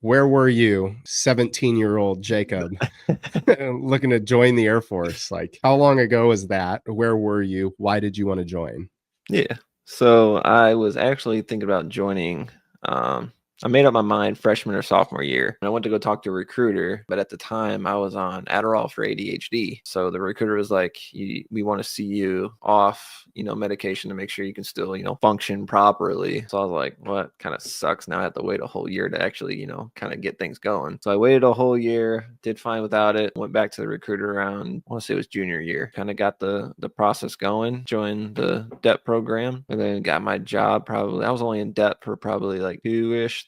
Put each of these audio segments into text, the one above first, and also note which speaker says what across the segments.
Speaker 1: where were you, 17-year-old Jacob, looking to join the Air Force? Like, how long ago was that? Where were you? Why did you want to join?
Speaker 2: Yeah. So I was actually thinking about joining. I made up my mind freshman or sophomore year, and I went to go talk to a recruiter. But at the time, I was on Adderall for ADHD. So the recruiter was like, "We want to see you off, medication to make sure you can still, function properly." So I was like, "What? Kind of sucks. Now I have to wait a whole year to actually, kind of get things going." So I waited a whole year, did fine without it. Went back to the recruiter around, I want to say it was junior year. Kind of got the process going. Joined the DEP program, and then got my job. Probably I was only in DEP for probably like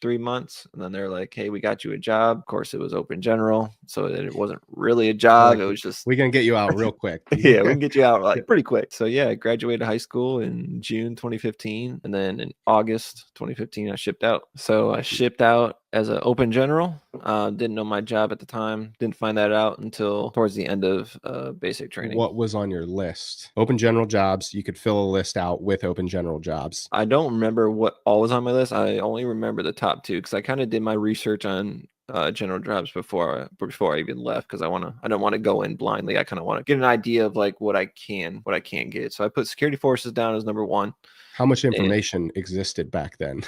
Speaker 2: 3 months, and then they're like, "Hey, we got you a job." Of course, it was open general, so it wasn't really a job. It was just,
Speaker 1: we're gonna get you out real quick.
Speaker 2: yeah, we can get you out like pretty quick. So yeah, I graduated high school in June 2015, and then in August 2015, I shipped out. So I shipped out as an open general. Didn't know my job at the time. Didn't find that out until towards the end of basic training.
Speaker 1: What was on your list? Open general jobs. You could fill a list out with open general jobs.
Speaker 2: I don't remember what all was on my list. I only remember the top two because I kind of did my research on general jobs before I even left, because I don't want to go in blindly. I kind of want to get an idea of like what I can get. So I put security forces down as number one.
Speaker 1: How much information existed back then?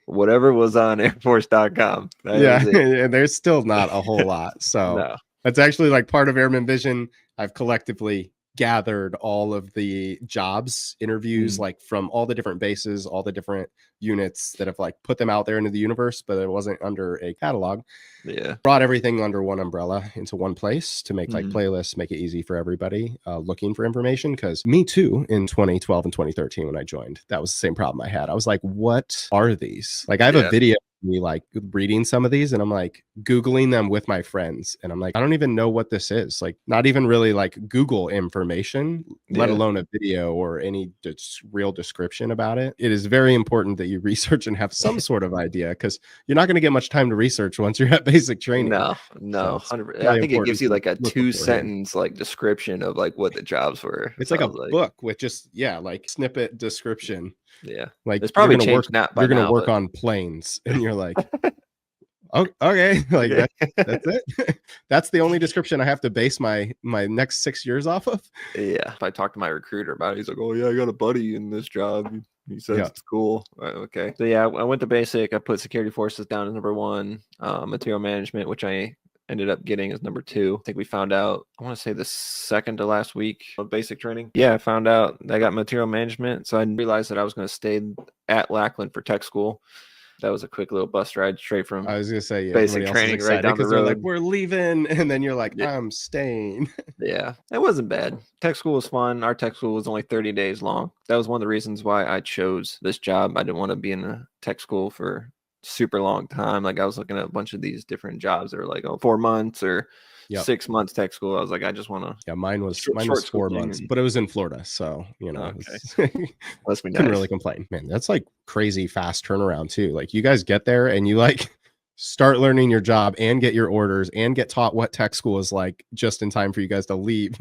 Speaker 2: Whatever was on airforce.com.
Speaker 1: Yeah, there's still not a whole lot. So
Speaker 2: no.
Speaker 1: That's actually like part of Airman Vision. I've collectively gathered all of the jobs interviews, like from all the different bases, all the different units that have like put them out there into the universe, but it wasn't under a catalog.
Speaker 2: Yeah.
Speaker 1: Brought everything under one umbrella into one place to make like playlists, make it easy for everybody looking for information. Because me too, in 2012 and 2013, when I joined, that was the same problem I had. I was like, what are these? Like, I have a video of me like reading some of these, and I'm like Googling them with my friends, and I'm like, I don't even know what this is. Like, not even really like Google information, let alone a video or any real description about it. It is very important that you research and have some sort of idea, because you're not going to get much time to research once you're at basic training.
Speaker 2: No,
Speaker 1: So
Speaker 2: 100%. I think it gives you like a 2-sentence like description of like what the jobs were.
Speaker 1: It's like a book with just like snippet description.
Speaker 2: Yeah,
Speaker 1: like
Speaker 2: it's probably
Speaker 1: you're gonna
Speaker 2: now,
Speaker 1: work on planes, and you're like, oh, okay, like that's it. That's the only description I have to base my next 6 years off of.
Speaker 2: Yeah, if I talked to my recruiter about it, he's like, "Oh yeah, I got a buddy in this job. He says it's cool." Okay, so yeah, I went to basic. I put security forces down as number one. Material management, which I ended up getting, as number two. I think we found out, I want to say the second to last week of basic training. Yeah, I found out I got material management. So I realized that I was going to stay at Lackland for tech school. That was a quick little bus ride straight from,
Speaker 1: I was gonna say,
Speaker 2: basic training right down the road.
Speaker 1: They're like, we're leaving, and then you're like, I'm staying.
Speaker 2: Yeah, it wasn't bad. Tech school was fun. Our tech school was only 30 days long. That was one of the reasons why I chose this job. I didn't want to be in a tech school for super long time. Like, I was looking at a bunch of these different jobs that were like 4 months or 6 months tech school. I was like, I just want to.
Speaker 1: Yeah, mine was 4 months, but it was in Florida, so
Speaker 2: Must be nice.
Speaker 1: Couldn't really complain. Man, that's like crazy fast turnaround too. Like, you guys get there and you like start learning your job and get your orders and get taught what tech school is like just in time for you guys to leave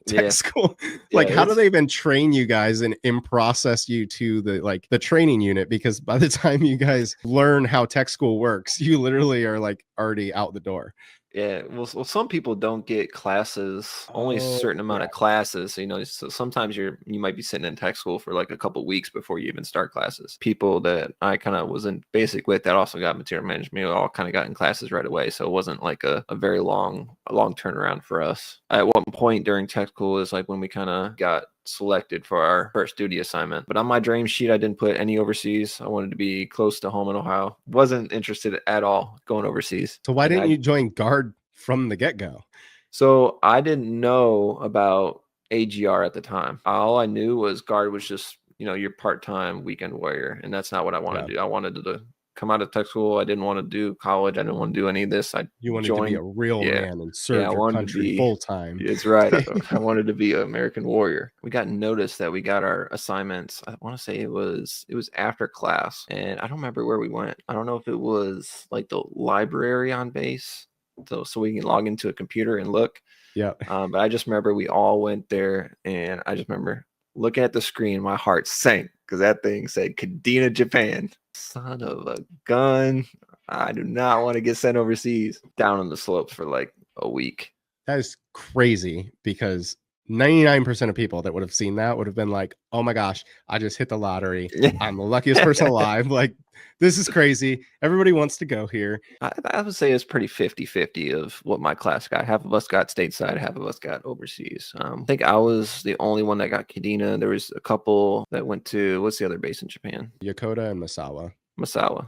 Speaker 1: tech school. Like, how do they even train you guys and in-process you to the training unit? Because by the time you guys learn how tech school works, you literally are like already out the door.
Speaker 2: Yeah, well, some people don't get classes, only a certain amount of classes. So, so sometimes you might be sitting in tech school for like a couple weeks before you even start classes. People that I kind of was in basic with that also got material management, all kind of got in classes right away. So it wasn't like a very long turnaround for us. At one point during tech school is like when we kind of got selected for our first duty assignment. But on my dream sheet, I didn't put any overseas. I wanted to be close to home in Ohio. Wasn't interested at all going overseas.
Speaker 1: So why didn't you join guard from the get-go?
Speaker 2: So I didn't know about AGR at the time. All I knew was guard was just, your part-time weekend warrior. And that's not what I wanted to do. I wanted to come out of tech school. I didn't want to do college. I didn't want to do any of this.
Speaker 1: You wanted to be a real man and serve your country full time.
Speaker 2: It's right. I wanted to be an American warrior. We got notice that we got our assignments. I want to say it was after class, and I don't remember where we went. I don't know if it was like the library on base, so we can log into a computer and look.
Speaker 1: Yeah.
Speaker 2: But I just remember we all went there, and I just remember looking at the screen, my heart sank because that thing said Kadena, Japan. Son of a gun. I do not want to get sent overseas. Down on the slopes for like a week.
Speaker 1: That is crazy because 99% of people that would have seen that would have been like, oh my gosh, I just hit the lottery. I'm the luckiest person alive. Like, this is crazy. Everybody wants to go here.
Speaker 2: I would say it's pretty 50-50 of what my class got. Half of us got stateside, half of us got overseas. I think I was the only one that got Kadena. There was a couple that went to, what's the other base in Japan?
Speaker 1: Yokota and Misawa.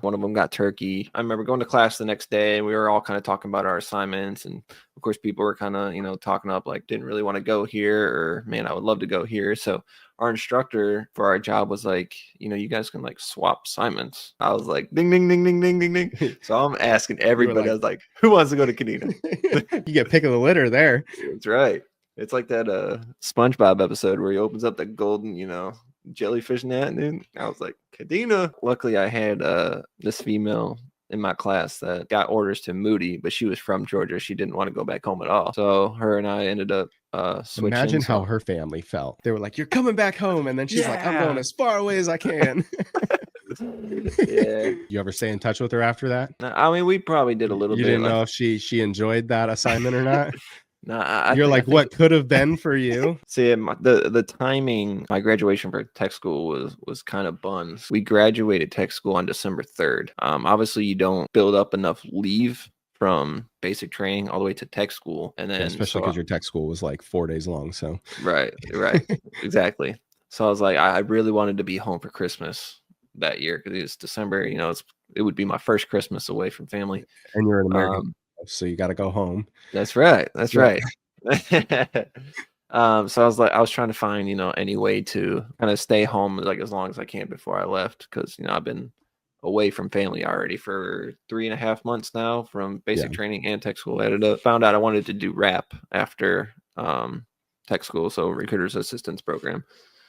Speaker 2: One of them got Turkey. I remember going to class the next day and we were all kind of talking about our assignments. And of course, people were kind of, talking up like, didn't really want to go here, or man, I would love to go here. So our instructor for our job was like, you guys can like swap assignments. I was like, ding, ding, ding, ding, ding, ding, ding. So I'm asking everybody. I was like, who wants to go to Kadena?
Speaker 1: You get pick of the litter there.
Speaker 2: That's right. It's like that SpongeBob episode where he opens up the golden, jellyfish net, and I was like, Kadena. Luckily I had this female in my class that got orders to Moody, but she was from Georgia. She didn't want to go back home at all, so her and I ended up switching.
Speaker 1: Imagine how her family felt. They were like, you're coming back home, and then she's like, I'm going as far away as I can.
Speaker 2: Yeah.
Speaker 1: You ever stay in touch with her after that?
Speaker 2: I mean, we probably did a little bit.
Speaker 1: You didn't know if she enjoyed that assignment or not?
Speaker 2: No,
Speaker 1: you're like, what could have been for you?
Speaker 2: See, the timing, my graduation for tech school was kind of buns. We graduated tech school on December 3rd. Obviously, you don't build up enough leave from basic training all the way to tech school, and then
Speaker 1: especially because your tech school was like 4 days long. So
Speaker 2: right, exactly. So I was like, I really wanted to be home for Christmas that year because it was December. It would be my first Christmas away from family.
Speaker 1: And you're an American. So you got to go home.
Speaker 2: That's right. Right. So I was trying to find, any way to kind of stay home like as long as I can before I left. Cause I've been away from family already for 3.5 months now from basic training and tech school. I found out I wanted to do rap after, tech school. So recruiter's assistance program.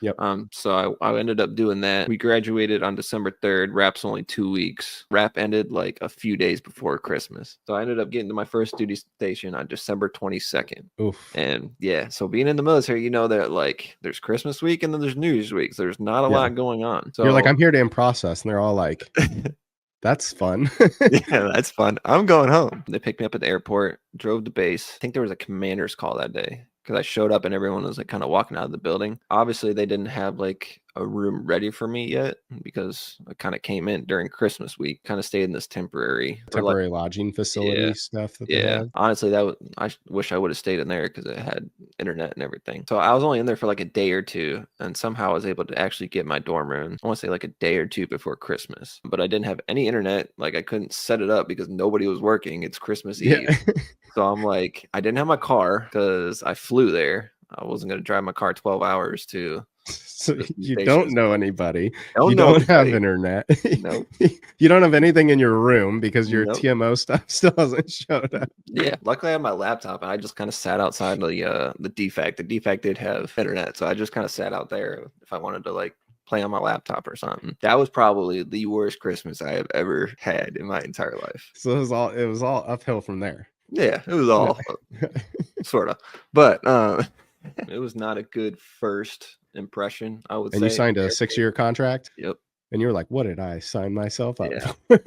Speaker 1: Yep.
Speaker 2: So I ended up doing that. We graduated on December 3rd. Rap's only 2 weeks. Rap ended like a few days before Christmas. So I ended up getting to my first duty station on December 22nd.
Speaker 1: Oof.
Speaker 2: And yeah, so being in the military, that like there's Christmas week and then there's New Year's week. So there's not a lot going on. So
Speaker 1: you're like, I'm here to in process. And they're all like, that's fun.
Speaker 2: Yeah, that's fun. I'm going home. They picked me up at the airport, drove to base. I think there was a commander's call that day, because I showed up and everyone was like kind of walking out of the building. Obviously, they didn't have like a room ready for me yet because I kind of came in during Christmas week, kind of stayed in this temporary
Speaker 1: lodging facility stuff.
Speaker 2: Honestly, I wish I would have stayed in there because it had internet and everything. So I was only in there for like a day or two, and somehow I was able to actually get my dorm room. I want to say like a day or two before Christmas, but I didn't have any internet. Like I couldn't set it up because nobody was working. It's Christmas Eve. So I'm like, I didn't have my car because I flew there. I wasn't going to drive my car 12 hours to.
Speaker 1: So you don't know anybody.
Speaker 2: You
Speaker 1: don't have internet.
Speaker 2: Nope.
Speaker 1: You don't have anything in your room because your TMO stuff still hasn't showed up.
Speaker 2: Yeah. Luckily, I had my laptop and I just kind of sat outside the DFAC. The DFAC did have internet, so I just kind of sat out there if I wanted to like play on my laptop or something. That was probably the worst Christmas I have ever had in my entire life.
Speaker 1: So it was all uphill from there.
Speaker 2: Yeah, it was all sort of, but it was not a good first impression, I would say.
Speaker 1: And you signed a 6-year contract?
Speaker 2: Yep.
Speaker 1: And you're like, what did I sign myself up
Speaker 2: for?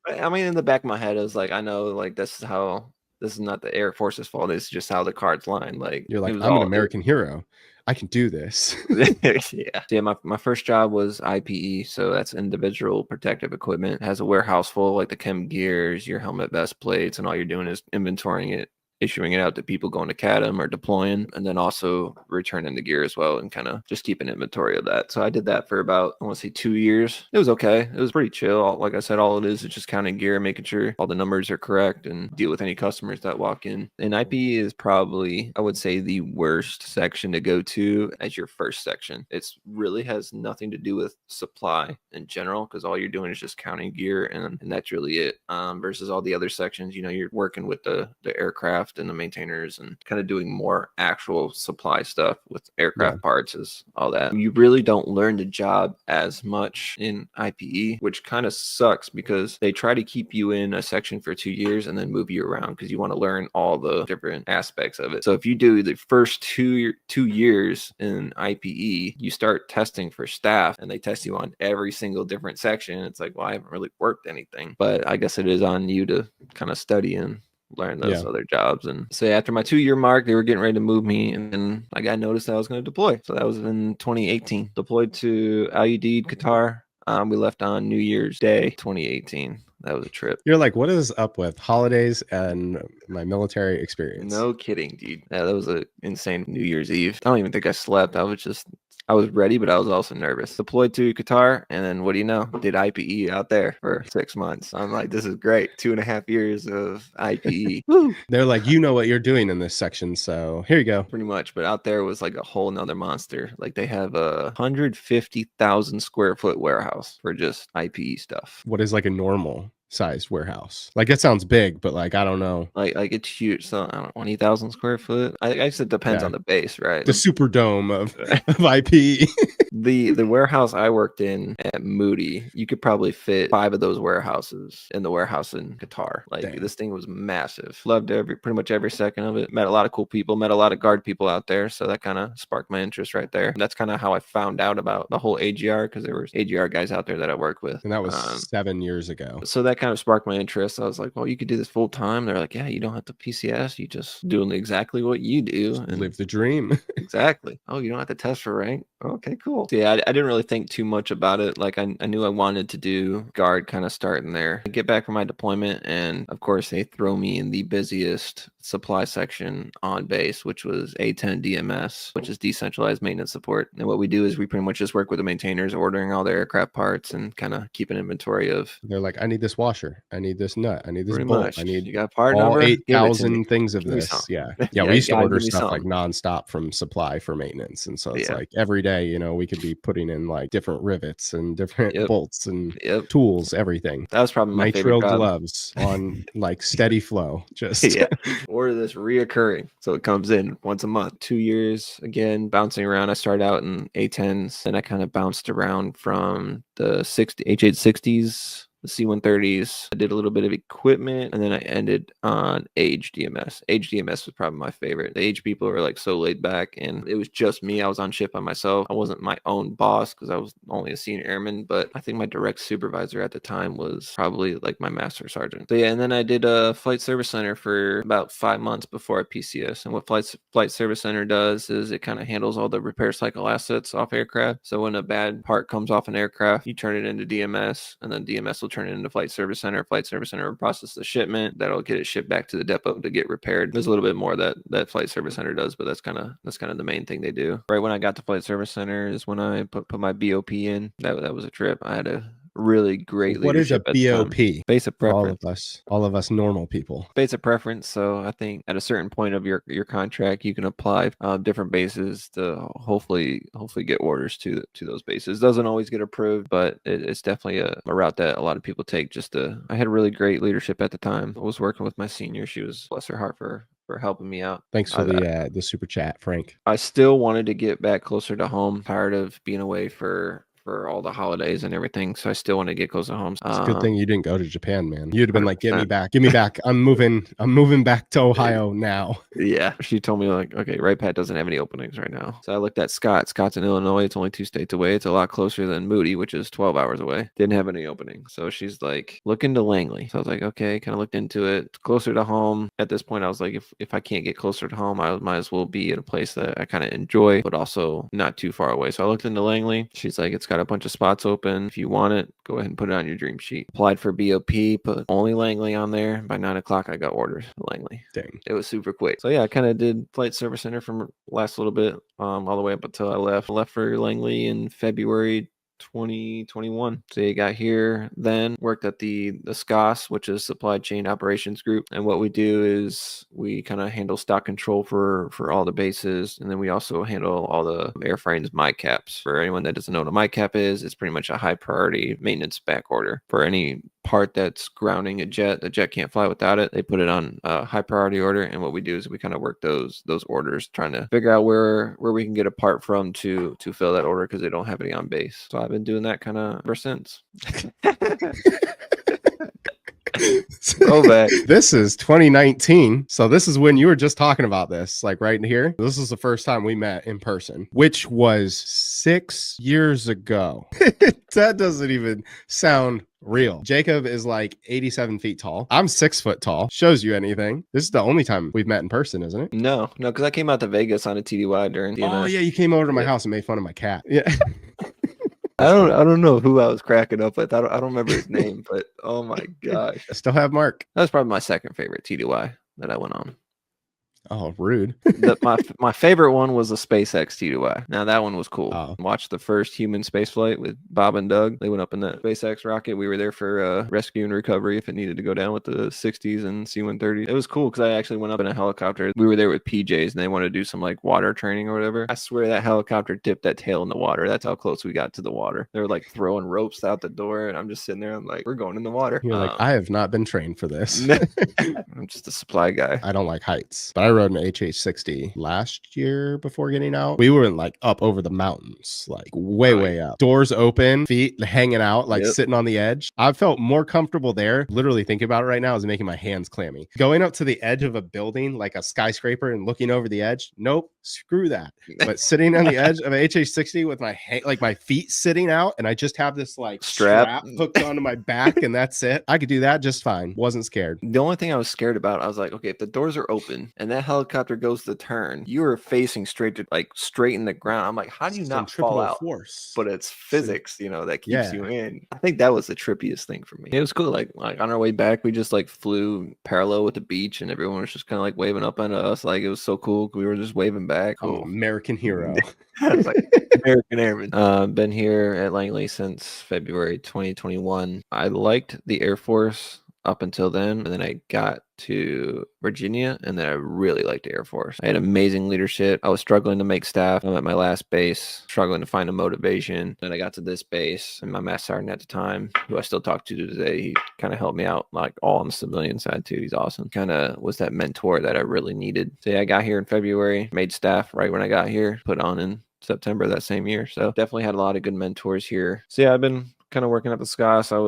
Speaker 2: I mean, in the back of my head, I was like, I know, like, this is not the Air Force's fault. It's just how the cards line. Like,
Speaker 1: you're like, I'm an American hero. I can do this.
Speaker 2: Yeah. My first job was IPE, so that's individual protective equipment. It has a warehouse full like the chem gears, your helmet vest plates, and all you're doing is inventorying it, issuing it out to people going to CADM or deploying, and then also returning the gear as well and kind of just keeping inventory of that. So I did that for about, I want to say 2 years. It was okay. It was pretty chill. Like I said, all it is just counting gear, making sure all the numbers are correct and deal with any customers that walk in. And IPE is probably, I would say, the worst section to go to as your first section. It's really has nothing to do with supply in general because all you're doing is just counting gear and that's really it. Versus all the other sections, you're working with the aircraft aircraft and the maintainers and kind of doing more actual supply stuff with aircraft parts is all that. You really don't learn the job as much in IPE, which kind of sucks because they try to keep you in a section for 2 years and then move you around because you want to learn all the different aspects of it. So if you do the first two years in IPE, you start testing for staff and they test you on every single different section. It's like, well, I haven't really worked anything, but I guess it is on you to kind of study and learn those other jobs. And so after my 2-year mark, they were getting ready to move me, and then I got noticed that I was going to deploy. So that was in 2018. Deployed to Al Udeid, Qatar. We left on New Year's Day 2018. That was a trip.
Speaker 1: You're like, what is up with holidays and my military experience?
Speaker 2: No kidding, dude. Yeah, that was an insane New Year's Eve. I don't even think I slept. I was ready, but I was also nervous. Deployed to Qatar, and then what do you know? Did IPE out there for 6 months. I'm like, this is great. 2.5 years of IPE. Woo!
Speaker 1: They're like, you know what you're doing in this section, so here you go.
Speaker 2: Pretty much, but out there was like a whole nother monster. Like they have a 150,000 square foot warehouse for just IPE stuff.
Speaker 1: What is like a normal sized warehouse? Like that sounds big, but like I don't know.
Speaker 2: Like it's huge. So I don't know, 20,000 square foot. I guess it depends on the base, right?
Speaker 1: The Superdome of IP.
Speaker 2: The warehouse I worked in at Moody, you could probably fit 5 of those warehouses in the warehouse in Qatar. Like this thing was massive. Loved pretty much every second of it. Met a lot of cool people. Met a lot of guard people out there. So that kind of sparked my interest right there. And that's kind of how I found out about the whole AGR because there was AGR guys out there that I worked with.
Speaker 1: And that was 7 years ago.
Speaker 2: So that kind of sparked my interest. I was like, well, you could do this full time. They're like, yeah, you don't have to PCS. You just doing exactly what you do. And
Speaker 1: live the dream.
Speaker 2: Exactly. Oh, you don't have to test for rank. Okay, cool. So yeah, I didn't really think too much about it. Like I knew I wanted to do guard kind of starting there. I get back from my deployment, and of course they throw me in the busiest supply section on base, which was A10 DMS, which is decentralized maintenance support. And what we do is we pretty much just work with the maintainers, ordering all their aircraft parts and kind of keep an inventory of.
Speaker 1: They're like, I need this washer, I need this nut, I need this
Speaker 2: Pretty
Speaker 1: bolt,
Speaker 2: much.
Speaker 1: I need
Speaker 2: You got a part
Speaker 1: all
Speaker 2: number?
Speaker 1: 8,000 things of
Speaker 2: Give me
Speaker 1: this.
Speaker 2: some.
Speaker 1: Yeah.
Speaker 2: Yeah,
Speaker 1: We used to
Speaker 2: God,
Speaker 1: order
Speaker 2: give me
Speaker 1: stuff like
Speaker 2: some.
Speaker 1: nonstop from supply for maintenance. And so it's
Speaker 2: Yeah.
Speaker 1: like every day, you know, we could be putting in like different rivets and different
Speaker 2: Yep.
Speaker 1: bolts and
Speaker 2: Yep.
Speaker 1: tools, everything.
Speaker 2: That was probably my
Speaker 1: Nitro
Speaker 2: favorite job.
Speaker 1: gloves on like steady flow. Just
Speaker 2: Yeah. Order this reoccurring. So it comes in once a month. 2 years, again, bouncing around. I started out in A10s, and I kind of bounced around from the H860s, the C-130s. I did a little bit of equipment, and then I ended on Age DMS. Age DMS was probably my favorite. The Age people were like so laid back, and it was just me. I was on ship by myself. I wasn't my own boss because I was only a senior airman, but I think my direct supervisor at the time was probably like my master sergeant. So yeah, and then I did a flight service center for about 5 months before I PCS. And what flight service center does is it kind of handles all the repair cycle assets off aircraft. So when a bad part comes off an aircraft, you turn it into DMS, and then DMS will turn it into flight service center. Flight service center will process the shipment. That'll get it shipped back to the depot to get repaired. There's a little bit more that flight service center does, but that's kind of the main thing they do. Right when I got to flight service center is when I put my BOP in. That was a trip. I had a really great leadership.
Speaker 1: What is a BOP?
Speaker 2: Basic preference.
Speaker 1: All of us normal people.
Speaker 2: Basic preference. So I think at a certain point of your contract, you can apply different bases to hopefully get orders to those bases. Doesn't always get approved, but it's definitely a route that a lot of people take. I had really great leadership at the time. I was working with my senior. She was, bless her heart, for helping me out.
Speaker 1: Thanks for the super chat, Frank.
Speaker 2: I still wanted to get back closer to home. Tired of being away for all the holidays and everything, so I still want to get close to home.
Speaker 1: It's a good thing you didn't go to Japan, man. You'd have been like, give me back. I'm moving back to Ohio now.
Speaker 2: Yeah, she told me like, okay, Right Pat doesn't have any openings right now. So I looked at Scott's in Illinois. It's only 2 states away. It's a lot closer than Moody, which is 12 hours away. Didn't have any openings. So she's like, look into Langley. So I was like, okay, kind of looked into it. It's closer to home. At this point, I was like, if I can't get closer to home, I might as well be at a place that I kind of enjoy, but also not too far away. So I looked into Langley. She's like, it's got a bunch of spots open. If you want it, go ahead and put it on your dream sheet. Applied for BOP, put only Langley on there. By 9 o'clock, I got orders for Langley.
Speaker 1: Dang.
Speaker 2: It was super quick. So yeah, I kind of did flight service center from last little bit, all the way up until I left. I left for Langley in February 2021. So you got here, then worked at the SCOS, which is Supply Chain Operations Group. And what we do is we kind of handle stock control for all the bases. And then we also handle all the airframes MICAPs. For anyone that doesn't know what a MICAP is, it's pretty much a high priority maintenance back order for any part that's grounding a jet. The jet can't fly without it. They put it on a high priority order, and what we do is we kind of work those orders, trying to figure out where we can get a part from to fill that order because they don't have any on base. So I've been doing that kind of ever since. Go back.
Speaker 1: This is 2019. So this is when you were just talking about this, like right here. This is the first time we met in person, which was 6 years ago. That doesn't even sound real. Jacob is like 87 feet tall. I'm 6 foot tall. Shows you anything. This is the only time we've met in person, isn't it?
Speaker 2: No, because I came out to Vegas on a TDY during DNS.
Speaker 1: Oh yeah, you came over to my house and made fun of my cat. Yeah.
Speaker 2: I don't know who I was cracking up with. I don't remember his name, but oh my gosh.
Speaker 1: I still have Mark.
Speaker 2: That was probably my second favorite TDY that I went on.
Speaker 1: Oh, rude.
Speaker 2: My favorite one was the SpaceX TDY. Now that one was cool.
Speaker 1: Oh.
Speaker 2: Watched the first human space flight with Bob and Doug. They went up in that SpaceX rocket. We were there for rescue and recovery if it needed to go down with the 60s and C-130. It was cool because I actually went up in a helicopter. We were there with PJs and they wanted to do some like water training or whatever. I swear that helicopter dipped that tail in the water. That's how close we got to the water. They were like throwing ropes out the door and I'm just sitting there. I'm like, we're going in the water.
Speaker 1: You're like, I have not been trained for this.
Speaker 2: I'm just a supply guy.
Speaker 1: I don't like heights, but I rode an HH-60 last year before getting out. We were like up over the mountains, like way up. Doors open, feet hanging out, like sitting on the edge. I felt more comfortable there. Literally thinking about it right now is making my hands clammy. Going up to the edge of a building, like a skyscraper, and looking over the edge. Nope, screw that. But sitting on the edge of an HH-60 with my feet sitting out, and I just have this like strap hooked onto my back, and that's it. I could do that just fine. Wasn't scared.
Speaker 2: The only thing I was scared about, I was like, okay, if the doors are open and that helicopter goes to turn, you are facing straight in the ground. I'm like, how do you not fall out?
Speaker 1: Force.
Speaker 2: But it's physics, that keeps you in. I think that was the trippiest thing for me. It was cool. Like on our way back, we just like flew parallel with the beach, and everyone was just kind of like waving up at us. Like it was so cool. We were just waving back.
Speaker 1: Oh, American hero.
Speaker 2: I was like, American Airman. Been here at Langley since February 2021. I liked the Air Force up until then, and then I got to Virginia, and then I really liked the Air Force. I had amazing leadership. I was struggling to make staff. I'm at my last base, struggling to find a motivation. Then I got to this base, and my mass sergeant at the time, who I still talk to today, he kind of helped me out, like all on the civilian side too. He's awesome. Kind of was that mentor that I really needed. So yeah, I got here in February, made staff right when I got here, put on in September that same year. So definitely had a lot of good mentors here. So yeah, I've been kind of working at the SCOS. I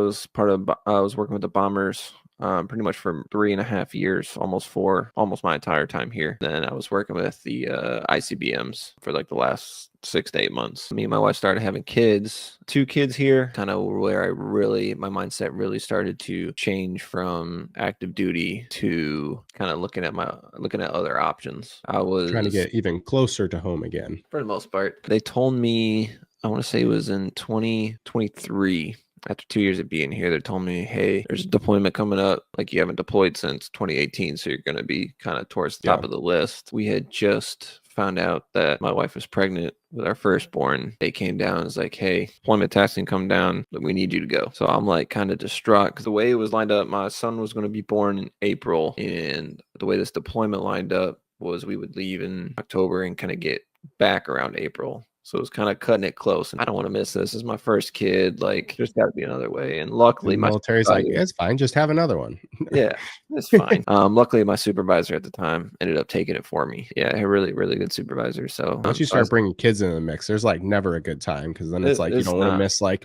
Speaker 2: was working with the bombers pretty much for 3.5 years, almost 4, almost my entire time here. Then I was working with the ICBMs for like the last 6 to 8 months. Me and my wife started having kids, 2 kids here, kind of where my mindset really started to change from active duty to kind of looking at other options. I was
Speaker 1: trying to get even closer to home again.
Speaker 2: For the most part. They told me, I want to say it was in 2023, after 2 years of being here, they told me, hey, there's a deployment coming up. Like you haven't deployed since 2018, so you're going to be kind of towards the top of the list. We had just found out that my wife was pregnant with our firstborn. They came down and was like, hey, deployment testing come down, but we need you to go. So I'm like kind of distraught because the way it was lined up, my son was going to be born in April, and the way this deployment lined up was we would leave in October and kind of get back around April. So it was kind of cutting it close. And I don't want to miss this. This is my first kid. Like, there's got to be another way. And luckily,
Speaker 1: my military's like, yeah, it's fine. Just have another one.
Speaker 2: Yeah, it's fine. Luckily, my supervisor at the time ended up taking it for me. Yeah, a really, really good supervisor. So
Speaker 1: once you start bringing kids into the mix, there's like never a good time because then it's like you don't want to miss like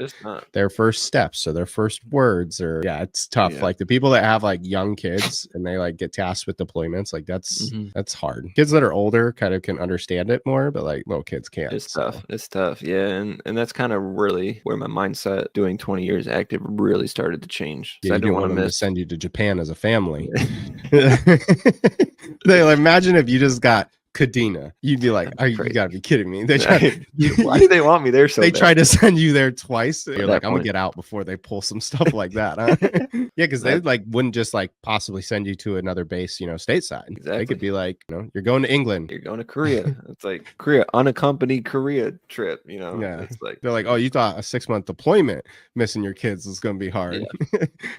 Speaker 1: their first steps or their first words or it's tough. Yeah. Like the people that have like young kids and they like get tasked with deployments, like that's hard. Kids that are older kind of can understand it more, but like little kids can't.
Speaker 2: It's tough. It's tough. Yeah. And that's kind of really where my mindset doing 20 years active really started to change.
Speaker 1: Yeah, I didn't want them to send you to Japan as a family. They like, imagine if you just got Kadena. You'd be like, you gotta be kidding me.
Speaker 2: Why do they want me there so
Speaker 1: they
Speaker 2: bad?
Speaker 1: Try to send you there twice. You're like, I'm gonna get out before they pull some stuff like that. Huh? Yeah, because they like wouldn't just like possibly send you to another base, stateside. Exactly. They could be like, you're going to England.
Speaker 2: You're going to Korea. It's like Korea, unaccompanied Korea trip,
Speaker 1: Yeah.
Speaker 2: It's like
Speaker 1: they're like, oh, you thought a 6-month deployment missing your kids was gonna be hard.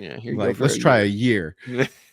Speaker 2: Yeah.
Speaker 1: Like, let's try a year.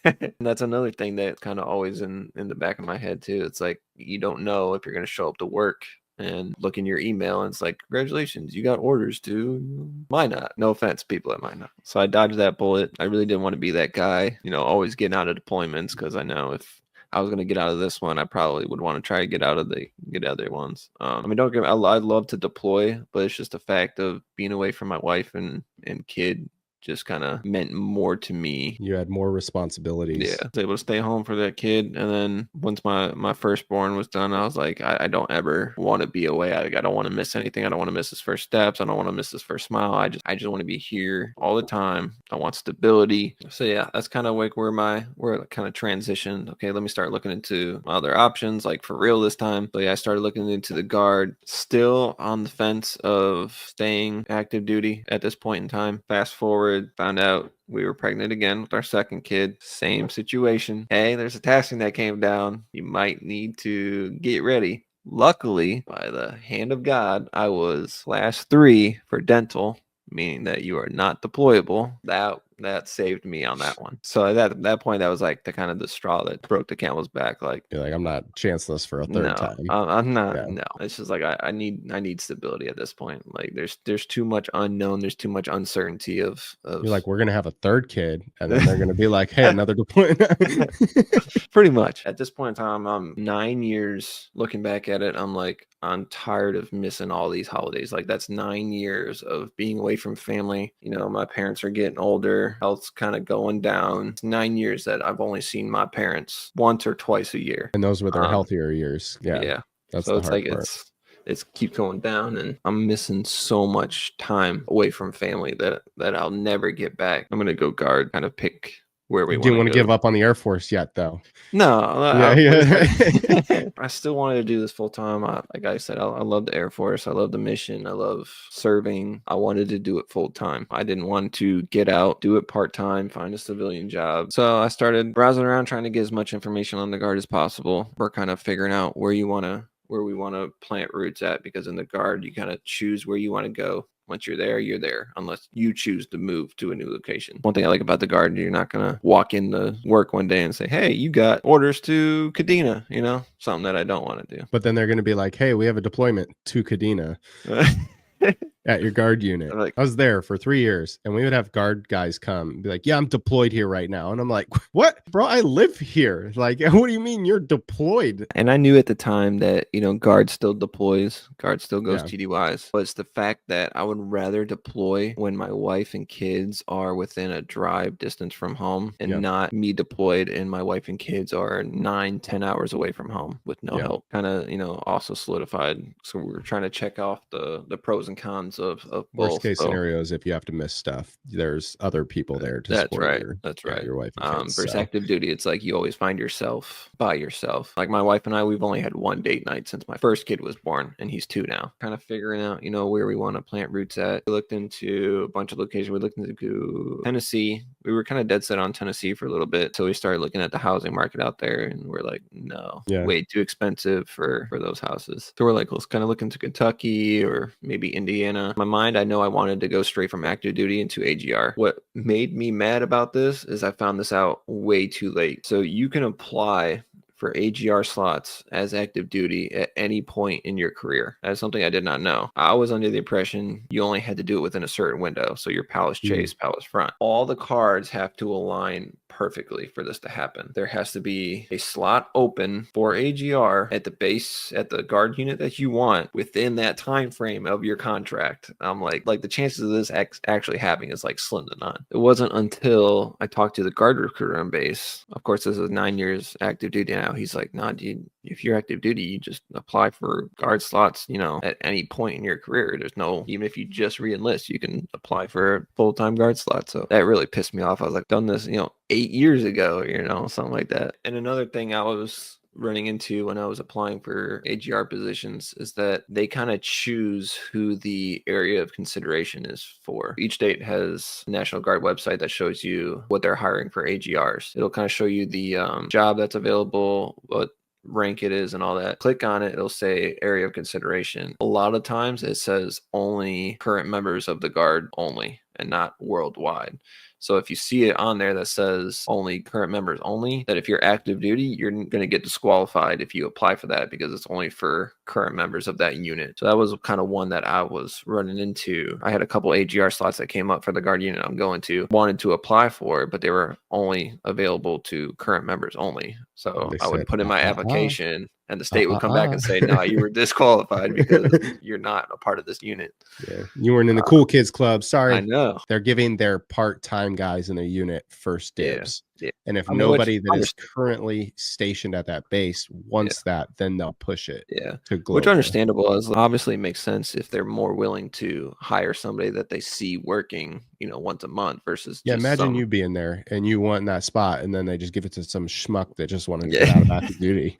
Speaker 2: And that's another thing that's kind of always in the back of my head too. It's like you don't know if you're going to show up to work and look in your email and it's like, congratulations, you got orders to Minot. No offense, people at Minot. So I dodged that bullet. I really didn't want to be that guy, always getting out of deployments, because I know if I was going to get out of this one, I probably would want to try to get out of the other ones. Don't get me, I'd love to deploy, but it's just the fact of being away from my wife and kid just kind of meant more to me.
Speaker 1: You had more responsibilities.
Speaker 2: Yeah, I was able to stay home for that kid. And then once my firstborn was done, I was like, I don't ever want to be away. I don't want to miss anything. I don't want to miss his first steps. I don't want to miss his first smile. I just want to be here all the time. I want stability. So yeah, that's kind of like where it kind of transitioned. Okay, let me start looking into other options, like for real this time. So yeah, I started looking into the Guard. Still on the fence of staying active duty at this point in time. Fast forward, found out we were pregnant again with our second kid. Same situation. Hey, there's a tasking that came down. You might need to get ready. Luckily, by the hand of God, I was class 3 for dental, meaning that you are not deployable. That saved me on that one. So at that point, that was like the straw that broke the camel's back. Like,
Speaker 1: you're like, I'm not chanceless for a third time.
Speaker 2: I'm not. Yeah. No, it's just like I need stability at this point. Like there's too much unknown. There's too much uncertainty of.
Speaker 1: You're like, we're gonna have a third kid, and then they're gonna be like, hey, another deployment.
Speaker 2: Pretty much at this point in time, I'm 9 years looking back at it. I'm like, I'm tired of missing all these holidays. Like that's 9 years of being away from family. My parents are getting older. Health's kind of going down. It's 9 years that I've only seen my parents once or twice a year.
Speaker 1: And those were their healthier years. Yeah.
Speaker 2: Yeah.
Speaker 1: That's
Speaker 2: so
Speaker 1: the
Speaker 2: it's
Speaker 1: hard
Speaker 2: like
Speaker 1: part.
Speaker 2: it's keep going down, and I'm missing so much time away from family that I'll never get back. I'm gonna go Guard, kind of pick where we
Speaker 1: didn't want to give up on the Air Force yet, though.
Speaker 2: No,
Speaker 1: yeah.
Speaker 2: I still wanted to do this full time. Like I said, I love the Air Force. I love the mission. I love serving. I wanted to do it full time. I didn't want to get out, do it part time, find a civilian job. So I started browsing around, trying to get as much information on the Guard as possible. We're kind of figuring out where we want to plant roots at, because in the Guard, you kind of choose where you want to go. Once you're there, unless you choose to move to a new location. One thing I like about the Guard, you're not going to walk into work one day and say, hey, you got orders to Kadena, something that I don't want to do.
Speaker 1: But then they're going to be like, hey, we have a deployment to Kadena. At your Guard unit. I was there for 3 years, and we would have Guard guys come and be like, yeah, I'm deployed here right now. And I'm like, what? Bro, I live here. Like, what do you mean you're deployed?
Speaker 2: And I knew at the time that, Guard still deploys. Guard still goes TDYs. But it's the fact that I would rather deploy when my wife and kids are within a drive distance from home, and not me deployed and my wife and kids are 9-10 hours away from home with no help. Kind of, also solidified. So we were trying to check off the pros and cons of both.
Speaker 1: Worst case scenarios, if you have to miss stuff, there's other people there to support your wife and kids.
Speaker 2: Versus active duty, it's like you always find yourself by yourself. Like my wife and I, we've only had one date night since my first kid was born, and he's 2 now. Kind of figuring out, where we want to plant roots at. We looked into a bunch of locations. We looked into Tennessee. We were kind of dead set on Tennessee for a little bit. So we started looking at the housing market out there, and we're like, no, way too expensive for those houses. So we're like, let's kind of look into Kentucky or maybe Indiana. In my mind, I know I wanted to go straight from active duty into AGR. What made me mad about this is I found this out way too late. So you can apply for AGR slots as active duty at any point in your career. That's something I did not know. I was under the impression you only had to do it within a certain window. So your Palace Chase, Palace Front. All the cards have to align perfectly for this to happen. There has to be a slot open for AGR at the base, at the Guard unit that you want within that time frame of your contract. I'm like the chances of this actually happening is like slim to none. It wasn't until I talked to the Guard recruiter on base. Of course, this is 9 years active duty now. He's like, nah, dude, if you're active duty, you just apply for Guard slots, at any point in your career. There's no, even if you just re-enlist, you can apply for a full-time Guard slot. So that really pissed me off. I was like, done this, 8 years ago, something like that. And another thing I was running into when I was applying for AGR positions is that they kind of choose who the area of consideration is for. Each state has a National Guard website that shows you what they're hiring for AGRs. It'll kind of show you the job that's available, what rank it is and all that. Click on it, it'll say area of consideration. A lot of times it says only current members of the Guard only. and not worldwide. So if you see it on there that says only current members only, that if you're active duty, you're going to get disqualified if you apply for that because it's only for current members of that unit. So that was kind of one that I was running into. I had a couple AGR slots that came up for the guard unit I'm going to, wanted to apply for, but they were only available to current members only. So
Speaker 1: They
Speaker 2: I would
Speaker 1: said,
Speaker 2: put in my application and the state would come back and say, no, you were disqualified because you're not a part of this unit.
Speaker 1: Yeah, you weren't in the cool kids club. Sorry.
Speaker 2: I know.
Speaker 1: They're giving their part-time guys in their unit first dibs.
Speaker 2: Yeah.
Speaker 1: And if
Speaker 2: I mean,
Speaker 1: nobody that is currently stationed at that base wants that, then they'll push it to global.
Speaker 2: Which understandable is obviously makes sense if they're more willing to hire somebody that they see working, once a month versus
Speaker 1: imagine you being there and you want that spot and then they just give it to some schmuck that just wanted to get out of active duty.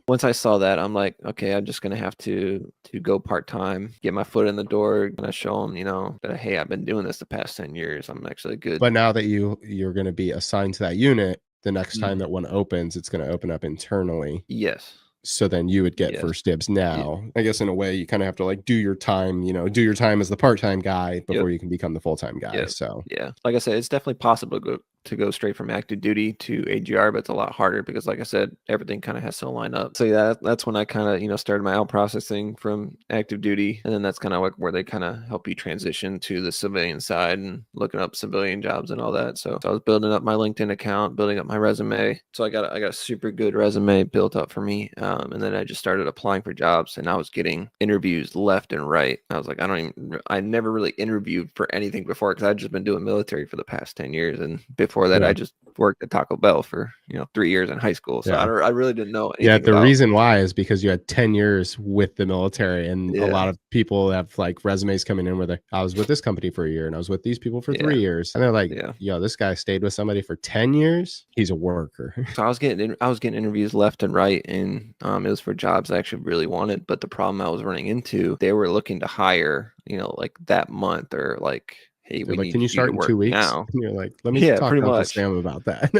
Speaker 2: Once I saw that, I'm like, okay, I'm just gonna have to go part-time, get my foot in the door, and I show them, that hey, I've been doing this the past 10 years. I'm actually good.
Speaker 1: But now that you're gonna be assigned to that unit, the next time that one opens, it's gonna open up internally.
Speaker 2: Yes.
Speaker 1: So then you would get first dibs now. I guess in a way you kind of have to like do your time as the part-time guy before you can become the full-time guy. So
Speaker 2: like I said, it's definitely possible to go straight from active duty to AGR, but it's a lot harder because like I said, everything kind of has to line up. So that's when I kind of, started my out processing from active duty. And then that's kind of like where they kind of help you transition to the civilian side and looking up civilian jobs and all that. So I was building up my LinkedIn account, building up my resume. So I got a super good resume built up for me. And then I just started applying for jobs and I was getting interviews left and right. I was like, I never really interviewed for anything before because I'd just been doing military for the past 10 years. And before that, I just worked at Taco Bell for 3 years in high school. So I really didn't know anything.
Speaker 1: The reason why is because you had 10 years with the military, and a lot of people have like resumes coming in where I was with this company for a year and I was with these people for 3 years, and they're like, yo, this guy stayed with somebody for 10 years. He's a worker.
Speaker 2: So I was getting interviews left and right, and it was for jobs I actually really wanted. But the problem I was running into, they were looking to hire, like that month or like, hey,
Speaker 1: can you start in 2 weeks
Speaker 2: now?
Speaker 1: And you're like, let me talk to Sam about that.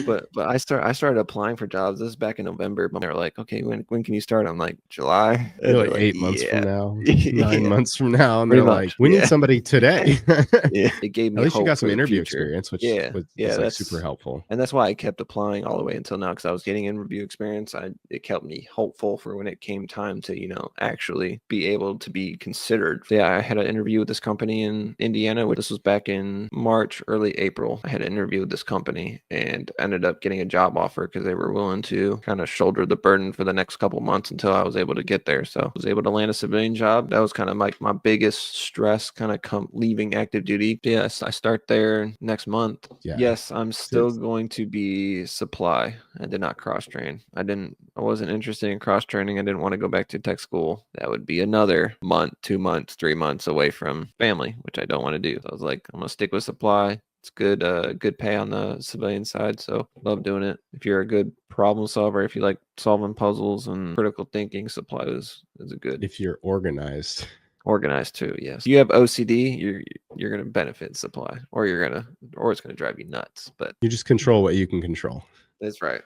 Speaker 2: but I started applying for jobs. This is back in November, but they're like, okay, when can you start? I'm like, July.
Speaker 1: You're like 8 months from now, 9 months from now, and they're like, we need somebody today.
Speaker 2: It gave me
Speaker 1: at least
Speaker 2: hope
Speaker 1: you got some
Speaker 2: for the
Speaker 1: interview
Speaker 2: future.
Speaker 1: experience, which was like super helpful.
Speaker 2: And that's why I kept applying all the way until now, because I was getting interview experience. It kept me hopeful for when it came time to actually be able to be considered. So I had an interview with this company in Indiana. This was back in March, early April. I had an interview with this company and ended up getting a job offer because they were willing to kind of shoulder the burden for the next couple months until I was able to get there. So I was able to land a civilian job. That was kind of like my biggest stress kind of leaving active duty. Yes, I start there next month. Yes, I'm still going to be supply. I did not cross train. I wasn't interested in cross training. I didn't want to go back to tech school. That would be another month, 2 months, 3 months away from family, which I don't want to do. So I was like, I'm gonna stick with supply. It's good pay on the civilian side, so love doing it. If you're a good problem solver, if you like solving puzzles and critical thinking, supply is a good.
Speaker 1: If you're organized
Speaker 2: too, yes. If you have OCD, you're gonna benefit supply, or it's gonna drive you nuts. But
Speaker 1: you just control what you can control.
Speaker 2: That's right.